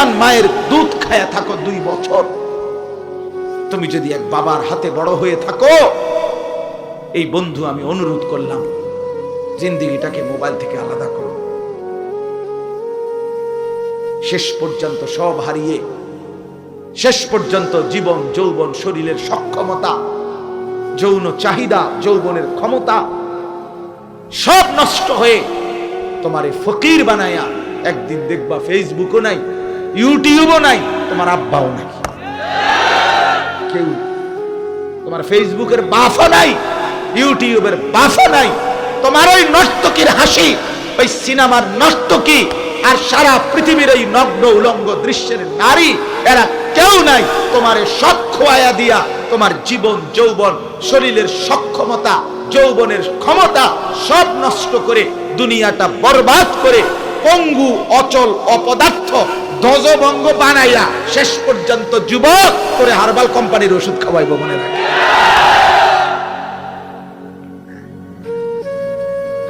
সন্তান মায়ের দুধ খায়া থাকো 2 বছর, তুমি যদি এক বাবার হাতে বড় হয়ে থাকো, এই বন্ধু আমি অনুরোধ করলাম জিন্দেগিটাকে মোবাইল থেকে আলাদা করো। শেষ পর্যন্ত সব হারিয়ে, শেষ পর্যন্ত জীবন, যৌবন, শরীরের সক্ষমতা, যৌন চাহিদা, যৌবনের ক্ষমতা সব নষ্ট হয়ে তোমারে ফকির বানায়া একদিন দেখবা ফেসবুকও নাই, ইউটিউবও নাই, তোমার আব্বাও নাই, কেউ তোমার ফেসবুকের বাফও নাই, ইউটিউবের বাফও নাই, তোমার ওই নর্তকীর হাসি, ওই সিনেমার নর্তকী আর সারা পৃথিবীর এই নগ্ন উলঙ্গ দৃশ্যের নারী, এরা কেউ নাই তোমারে সব খোয়াইয়া দিয়া তোমার জীবন, যৌবন, শরীরের সক্ষমতা, যৌবনের ক্ষমতা সব নষ্ট করে দুনিয়াটা বরবাদ করে পঙ্গু, অচল, অপদার্থ, ধ্বজভঙ্গ বানাইয়া শেষ পর্যন্ত যুবক করে হার্বাল কোম্পানির ওষুধ খাওয়াইব, মনে রাখে।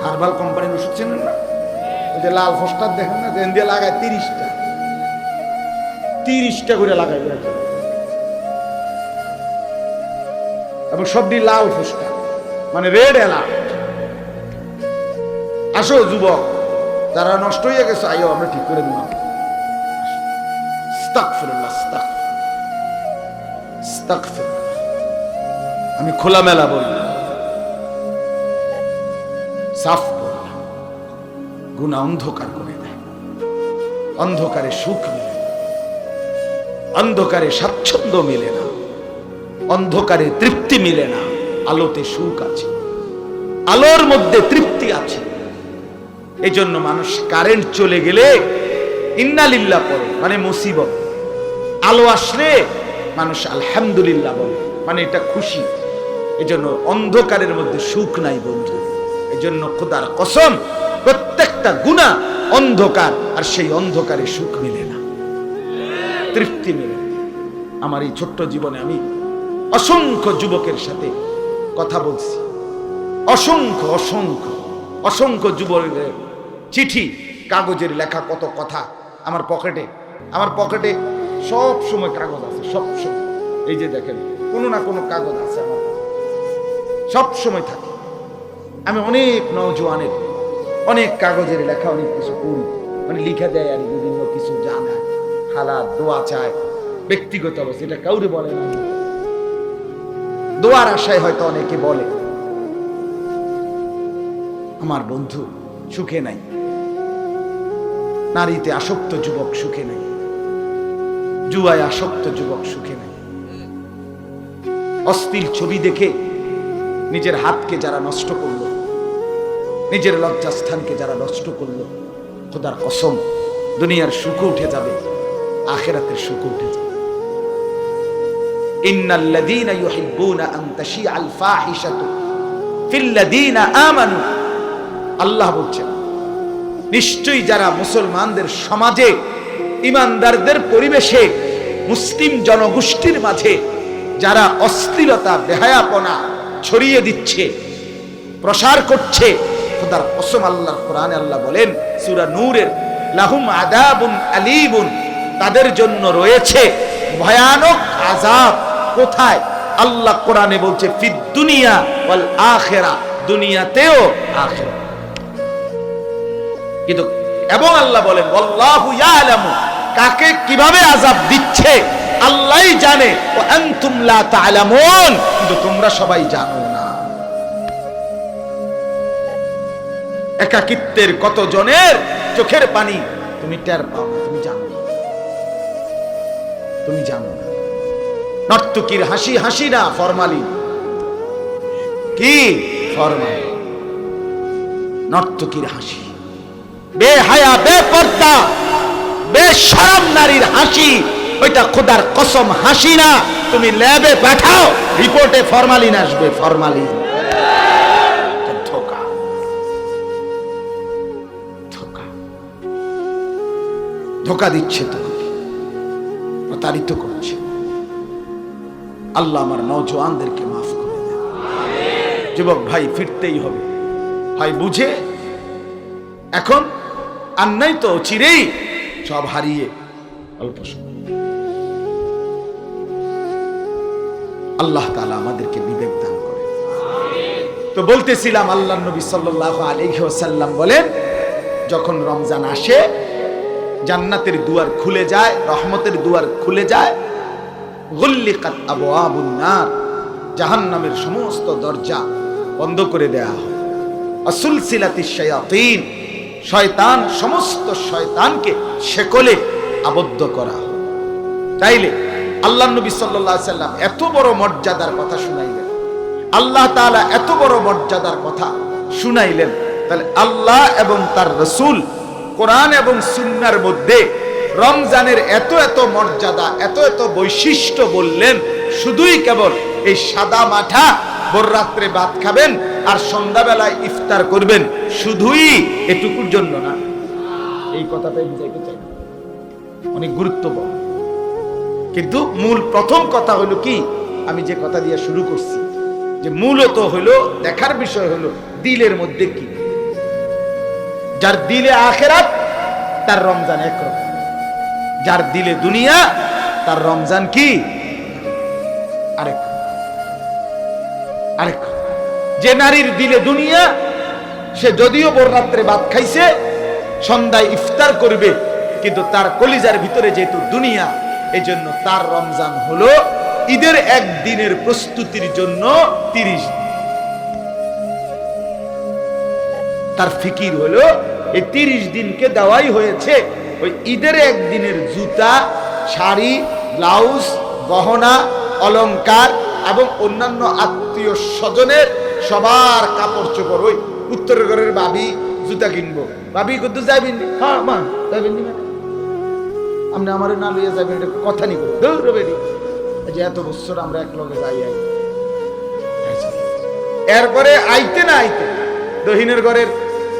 হার্বাল কোম্পানির ওষুধ চেনেন না? ওই যে লাল পোস্টার দেখেন না, দেন দিয়ে লাগায় 30টা করে লাগাই, এবং সবটি লাল পোস্টার, মানে রেড অ্যালার্ট। আসো যুবক, যারা নষ্ট হয়ে গেছে, আইও আমরা ঠিক করে দিলাম। আমি খোলামেলা বললাম, সাফ বললাম, গুনাহ অন্ধকার করে দেয়, অন্ধকারে সুখ মিলে না, অন্ধকারে স্বাচ্ছন্দ্য মিলে না, অন্ধকারে তৃপ্তি মিলে না, আলোতে সুখ আছে, আলোর মধ্যে তৃপ্তি আছে। এই জন্য মানুষ কারেন্ট চলে গেলে ইন্নালিল্লাহ পড়ে, মানে মুসিবত। আলো আসলে মানুষ আলহামদুলিল্লাহ বলে, মানে এটা খুশি। এই জন্য অন্ধকারের মধ্যে সুখ নাই বন্ধু। এই জন্য খোদার কসম, প্রত্যেকটা গুনাহ অন্ধকার, আর সেই অন্ধকারে সুখ মিলে না, তৃপ্তি মিলে না। আমার এই ছোট্ট জীবনে আমি অসংখ্য যুবকের সাথে কথা বলছি, অসংখ্য অসংখ্য অসংখ্য যুবকের চিঠি, কাগজের লেখা কত কথা আমার পকেটে সব সময় কাগজ আছে, সব সময়। এই যে দেখেন, কোনো না কোনো কাগজ আছে আমার সব সময় থাকে। আমি অনেক নওজোয়ানের অনেক কাগজের লেখা অনেক কিছু পড়ি, মানে লিখে দেয় আর বিভিন্ন কিছু জানা, হালাত, দোয়া চায়, ব্যক্তিগত অবস্থা, এটা কাউরে বলে না, দোয়ার আশায় হয়তো অনেকে বলে। আমার বন্ধু সুখে নাই, নারীতে আসক্ত যুবক সুখে নাই, জুয়ায় আসক্ত যুবক সুখে নাই। অশ্লীল ছবি দেখে নিজের হাতকে যারা নষ্ট করলো, নিজের লজ্জাস্থানকে যারা নষ্ট করলো, খোদার কসম দুনিয়ার সুখ উঠে যাবে, আখিরাতের সুখ উঠে যাবে। ইন্নাল্লাযীনা ইউহিব্বুনা আন তাশিআল ফাহিশাতু ফিল্লাযীনা আমানু, আল্লাহ বলছেন নিশ্চয়ই যারা মুসলমানদের সমাজে, ইমানদারদের পরিবেশে, মুসলিম জনগোষ্ঠীর মাঝে যারা অশ্লীলতা, বেহায়াপনা ছড়িয়ে দিচ্ছে, প্রসার করছে, খোদার কসম আল্লাহর কোরআনে আল্লাহ বলেন সূরা নূরের, লাহুম আযাবুন আলীমুন, তাদের জন্য রয়েছে ভয়ানক আযাব। কোথায়? আল্লাহ কোরআনে বলছে ফিদ দুনিয়া ওয়াল আখিরা, দুনিয়াতেও আখিরাতে। কিন্তু এবং আল্লাহ বলেন আল্লাহু ইয়ালামু, কাকে কিভাবে আযাব দিচ্ছে আল্লাহই জানে, ওয়া আনতুম লা তা'লামুন, কিন্তু তোমরা সবাই জানো না। একাকিত্বের কত জনের চোখের পানি তুমি টের পাও না, তুমি জানো না, তুমি জানো না। নর্তকীর হাসি হাসি না, ফরমালিন। কি ফরমালিন? নর্তকীর হাসি, বেহায়া, বেপর্দা, বেশরম নারীর হাসি, ওইটা খোদার কসম হাসি না। তুমি ল্যাবে পাঠাও, রিপোর্টে ফরমালিন আসবে, ফরমালিন। ধোঁকা, ধোঁকা, ধোঁকা দিচ্ছে, তোমাকে প্রতারিত করছে। আল্লাহ আমার নওজোয়ানদেরকে মাফ করে দেন। যুবক ভাই, ফিরতেই হবে, ভাই বুঝে। এখন আর নাই তো, চিরেই সব হারিয়ে অল্প সময়। আল্লাহ তাআলা আমাদেরকে বিবেক দান করে। তো বলতেছিলাম, আল্লাহর নবী সাল্লাল্লাহু আলাইহি ওয়াসাল্লাম বলেন, যখন রমজান আসে জান্নাতের দুয়ার খুলে যায়, রহমতের দুয়ার খুলে যায়। গুল্লিকাত আবওয়াবুন নার, জাহান্নামের সমস্ত দরজা বন্ধ করে দেয়া হয়। আসুলসিলাতিশ শায়াতিন, শয়তান, সমস্ত শয়তানকে শেকলে আবদ্ধ করা হয়। তাইলে আল্লাহর নবী সাল্লাল্লাহু আলাইহি ওয়াসাল্লাম এত বড় মর্যাদার কথা শুনাইলেন, আল্লাহ তাআলা এত বড় মর্যাদার কথা শুনাইলেন, তাহলে আল্লাহ এবং তার রাসূল কোরআন এবং সুন্নাহর মধ্যে রমজানের এত এত মর্যাদা, এত এত বৈশিষ্ট্য বললেন, শুধুই কেবল এই সাদা মাঠা ভোর রাত্রে ভাত খাবেন আর সন্ধ্যাবেলায় ইফতার করবেন, শুধুই এটুকুর জন্য না। এই কথাটাই বুঝাইতে চাই, অনেক গুরুত্বপূর্ণ। কিন্তু মূল প্রথম কথা হলো কি, আমি যে কথা দিয়ে শুরু করছি, যে মূলত হলো দেখার বিষয় হলো দিলের মধ্যে কি। যার দিলে আখিরাত তার রমজান একরকম, যার দিলে দুনিয়া তার রমজান কি আরেক। যে নারীর দিলে দুনিয়া, সে যদিও ভোর রাত্রে ভাত খাইছে, সন্ধ্যায় ইফতার করবে, কিন্তু তার কলিজার ভিতরে যেহেতু দুনিয়া, এজন্য তার রমজান হলো ঈদের একদিনের প্রস্তুতির জন্য 30 দিন। তার ফিকির হলো এই 30 দিনকে দেওয়াই হয়েছে ওই ঈদের একদিনের জুতা, শাড়ি, ব্লাউজ, গহনা, অলংকার এবং অন্যান্য আত্মীয় স্বজনের সবার কাপড় চোপড়। ওই উত্তরের ঘরের ভাবি জুতা কিনবো, ভাবি কত যাবেন? হ্যাঁ মা যাবেন, আপনি আমার না লইয়া যাবেন, এটা কথা নি করো দৌড়বেনি, যে এত বছর আমরা এক লগে যাই। এরপরে আইতে না আইতে দহিনের ঘরের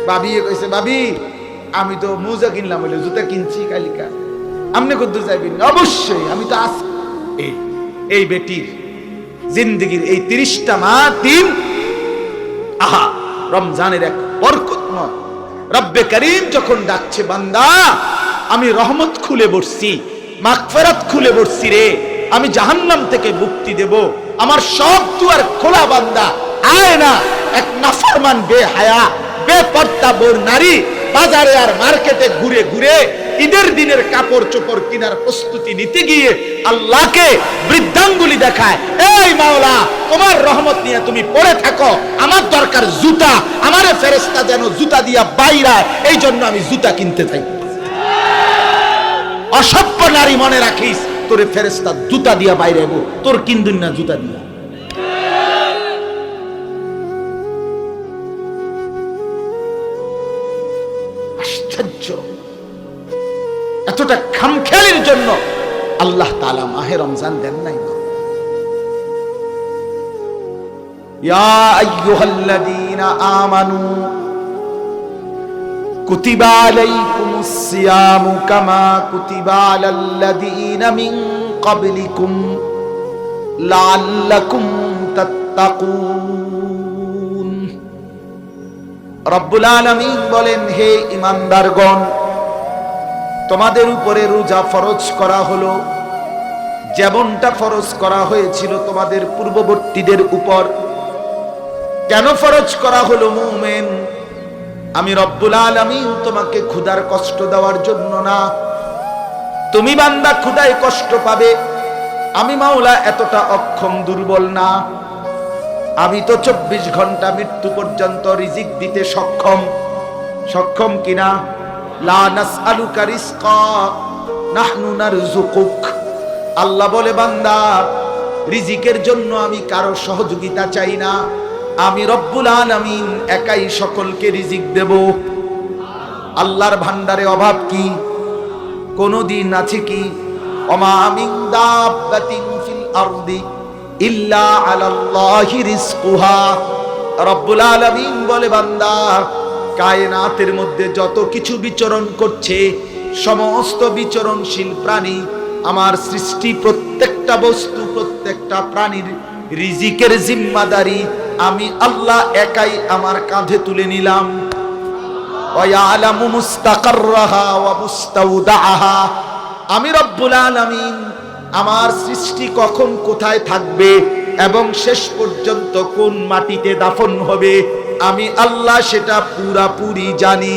ভাবি কইছে, ভাবি আমি তো মোজা কিনলাম, হইলে জুতা কিনছি কালিকা, আপনি কত যাইবেন? অবশ্যই, আমি তো আছি। এই বেটির জিন্দেগির এই 30টা মাস দিন, আহা রমজানের এক বরকতময়। রব্বে করিম যখন ডাকছে, বান্দা আমি রহমত খুলে বসছি, মাগফিরাত খুলে বসছি রে, আমি জাহান্নাম থেকে মুক্তি দেব, আমার সব দুয়ার খোলা, বান্দা আয় না। এক নাফরমান বেহায়া বেপর্দা বোর নারী বাজারে আর মার্কেটে ঘুরে ঘুরে ঈদের দিনের কাপড় চোপড় কেনার প্রস্তুতি নিতে গিয়ে আল্লাহকে বৃদ্ধাঙ্গুলি দেখায়, এই মাওলা তোমার রহমত নিয়ে তুমি পড়ে থাকো, আমার দরকার জুতা, আমারে ফেরেশতা যেন জুতা দিয়া বাইরায়, এই জন্য আমি জুতা কিনতে চাই। অসভ্য নারী, মনে রাখিস, তোরে ফেরেশতা জুতা দিয়া বাইরে গো, তোর কিনদিন না জুতা দিয়া। আশ্চর্য, এতটা খামখেয়ালির জন্য আল্লাহ তাআলা মাহে রমজান দেন নাই। ইয়া আইয়ুহাল্লাযীনা আমানু কুতিবা আলাইকুমুস সিয়ামু কামা কুতিবা আলাল্লাযীনা মিন ক্বাবলিকুম লাআল্লাকুম তাত্তাকুন। রব্বুল আলামিন বলেন, হে ঈমানদারগণ, তোমাদের উপরে রোজা ফরজ করা হলো যেমনটা ফরজ করা হয়েছিল তোমাদের পূর্ববর্তীদের উপর। কেন ফরজ করা হলো মুমিন? আমি রব্বুল আলামিন তোমাকে ক্ষুধার কষ্ট দেওয়ার জন্য না। তুমি বান্দা ক্ষুধায় কষ্ট পাবে, আমি মাওলা এতটা অক্ষম দুর্বল না। আমি তো 24 ঘন্টা মৃত্যু পর্যন্ত রিজিক দিতে সক্ষম কিনা? লা নাসআলুকা রিজকা নাহনু নারযুকুক। আল্লাহ বলে, বান্দা রিজিকের জন্য আমি কারো সহযোগিতা চাই না, আমি রব্বুল আলামিন একাই সকলকে রিজিক দেব। আল্লাহর ভান্ডারে অভাব কি কোনদিন আছে কি? ওমা মিন দাব্বাতিন ফিল আরদি ইল্লা আলাল্লাহি রিজকুহা। রব্বুল আলামিন বলে, বান্দা কায়নাতের মধ্যে যত কিছু বিচরণ করছে, সমস্ত বিচরণশীল প্রাণী, আমার সৃষ্টি প্রত্যেকটা বস্তু, প্রত্যেকটা প্রাণীর রিজিকের জিম্মাদারি আমি আল্লাহ একাই আমার কাঁধে তুলে নিলাম। ওয়া ইয়ালামু মুস্তাকাররাহা ওয়া মুস্তাওদাআহা। আমি রব্বুল আলামিন আমার সৃষ্টি কখন কোথায় থাকবে এবং শেষ পর্যন্ত কোন মাটিতে দাফন হবে, আমি আল্লাহ সেটা পুরাপুরি জানি।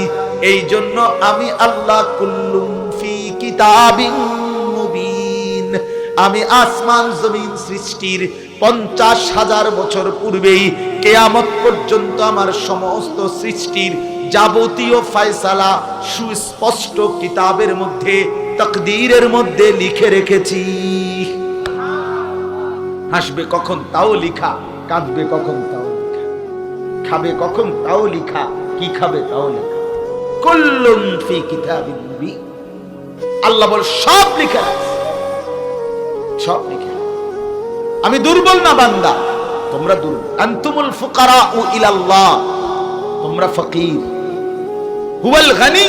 এই জন্য আমি আল্লাহ কুল্লুম ফি কিতাবিন মুবিন, আমি আসমান জমিন সৃষ্টির 50,000 বছর পূর্বেই কিয়ামত পর্যন্ত আমার সমস্ত সৃষ্টির যাবতীয় ফয়সালা সুস্পষ্ট কিতাবের মধ্যে, তাকদীরের মধ্যে লিখে রেখেছি। হাসবে কখন তাও লিখা, কাঁদবে কখন তাও লিখা, খাবে কখন তাও লিখা, কি খাবে তাও লিখা। কুল্লুন ফি কিতাবিন মুবিন, আল্লাহ বল সব লিখা আছে, সব লিখা। আমি দুর্বল না বান্দা, তোমরা দুর্বল। আনতুমুল ফুকারাউ ইলাল্লাহ, তোমরা ফকির। হুয়াল গানি,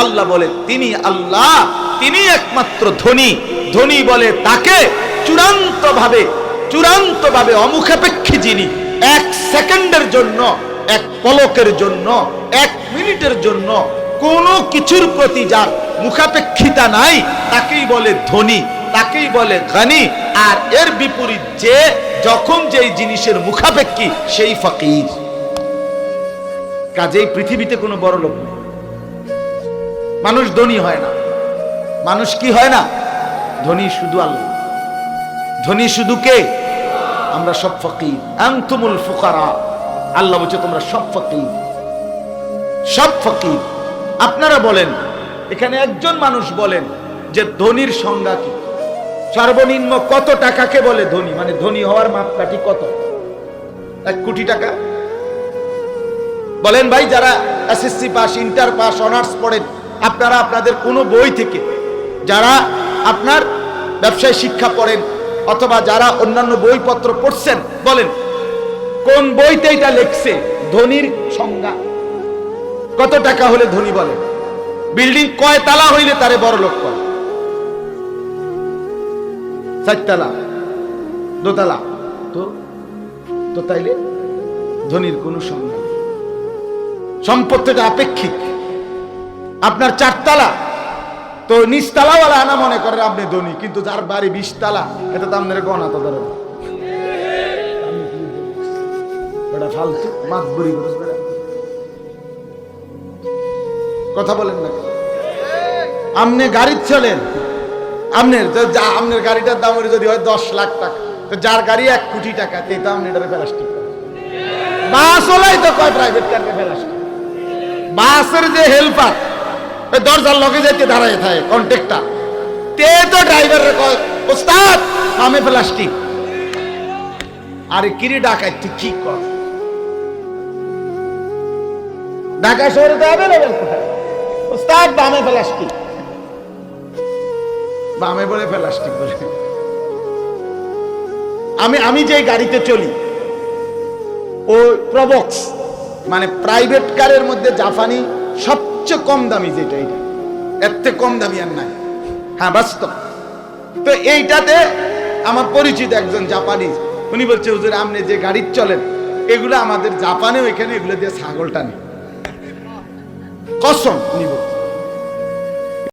আল্লাহ বলে তিনি আল্লাহ, তিনি একমাত্র ধনী। ধনী বলে তাকে চূড়ান্ত ভাবে অমুখাপেক্ষী যিনি, 1 সেকেন্ডের জন্য, 1 পলকের জন্য, 1 মিনিটের জন্য কোনো কিছুর প্রতি যার মুখাপেক্ষিতা নাই, তাকেই বলে ধনী, তাকেই বলে গানি। আর এর বিপরীত যে যখন যেই জিনিসের মুখাপেক্ষী, সেই ফকির। কাজেই পৃথিবীতে কোনো বড় লোক নেই। মানুষ ধনী হয় না। মানুষ কি হয় না? ধনী শুধু আল্লাহ। ধনী শুধু কে? আমরা সব ফকির। আনতুমুল ফুকারা, আল্লাহ বলছে তোমরা সব ফকির, সব ফকির। আপনারা বলেন, এখানে একজন মানুষ বলেন যে ধনীর সংজ্ঞা কি? সর্বনিম্ন কত টাকাকে বলে ধনী? মানে ধনী হওয়ার মাপকাঠি কত? 1 কোটি টাকা? বলেন ভাই, যারা SSC pass, inter pass, honours পড়েন, আপনারা আপনাদের কোনো বই থেকে, যারা আপনার ব্যবসায় শিক্ষা পড়েন অথবা যারা অন্যান্য বইপত্র পড়ছেন, বলেন কোন বইতে এটা লেখছে ধনীর সংজ্ঞা? কত টাকা হলে ধনী বলে? বিল্ডিং কয় তালা হইলে তারে বড় লোক করে? 4 তালা, 2 তালা? তো তাইলে ধনীর কোনো সংজ্ঞা নেই। সম্পত্তিটা আপেক্ষিক। আপনার 4 তালা, তো নিচতলাওয়ালা আনা মনে করে আপনি ধনী, কিন্তু যার বাড়ি 20 তালা, এটা তো আপনার গণা তো ধরে ফালতু মাতবুরি কথা বলেন না। আপনি গাড়ি চলেন, আপনার গাড়িটার দাম যদি হয় 10 লাখ টাকা, তো যার গাড়ি 1 কোটি টাকা, তো আপনি এটারে প্লাস্টিক। বাস ওলাই তো কয় প্রাইভেট কারকে প্লাস্টিক। বাসের যে হেল্পার দরজার লগে যাইতে দাঁড়ায় থাকে কন্ট্রাক্টর, তে তো ড্রাইভারের কয় ওস্তাদ আমি প্লাস্টিক। আরে কিরে ডাকাই, তুই কি কর? ঢাকা শহরে তো অ্যাভেলেবেল কোথায়? ওস্তাদ বামে প্লাস্টিক, বামে বলে প্লাস্টিক বলে। আমি যে গাড়িতে চলি, ও প্রবক্স, মানে প্রাইভেট কারের মধ্যে জাপানি সবচেয়ে কম দামি যেটা, এটা এর থেকে কম দামি আর নাই। হ্যাঁ বাস্তব। তো এইটাতে আমার পরিচিত একজন জাপানি, উনি বলছে হুজুর আপনি যে গাড়ি চলেন, এগুলো আমাদের জাপানেও এখানে এগুলো দিয়ে ছাগল টানে। কসম উনি বলছে।